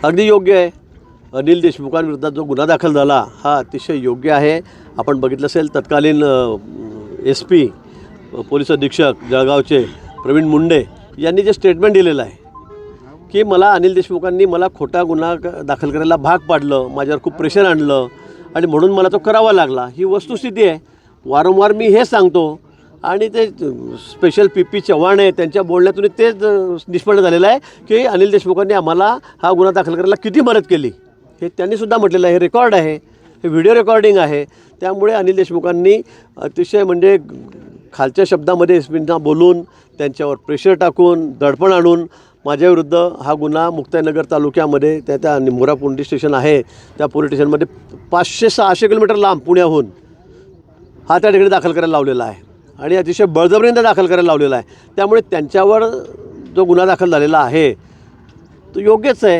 अगदी योग्य आहे. अनिल देशमुखांविरोधात जो गुन्हा दाखल झाला हा अतिशय योग्य आहे. आपण बघितलं असेल तत्कालीन SP पोलीस अधीक्षक जळगावचे प्रवीण मुंडे यांनी जे स्टेटमेंट दिलेलं आहे की मला अनिल देशमुखांनी मला खोटा गुन्हा दाखल करायला भाग पाडलं, माझ्यावर खूप प्रेशर आणलं आणि म्हणून मला तो करावा लागला. ही वस्तुस्थिती आहे. वारंवार मी हे सांगतो आणि ते स्पेशल PP चव्हाण आहे त्यांच्या बोलण्यातून तेच निष्पन्न झालेलं आहे की अनिल देशमुखांनी आम्हाला हा गुन्हा दाखल करायला किती मदत केली हे त्यांनीसुद्धा म्हटलेलं आहे. हे रेकॉर्ड आहे, हे व्हिडिओ रेकॉर्डिंग आहे. त्यामुळे अनिल देशमुखांनी अतिशय म्हणजे खालच्या शब्दामध्ये SPंना बोलून त्यांच्यावर प्रेशर टाकून दडपण आणून माझ्याविरुद्ध हा गुन्हा मुक्ताईनगर तालुक्यामध्ये त्या निंभोरा पोलीस स्टेशन आहे त्या पोलीस स्टेशनमध्ये 500-600 किलोमीटर लांब पुण्याहून हा त्या ठिकाणी दाखल करायला लावलेला आहे आणि अतिशय बळजबरीने दाखल करायला लावलेला आहे. त्यामुळे त्यांच्यावर जो गुन्हा दाखल झालेला आहे तो योग्यच आहे.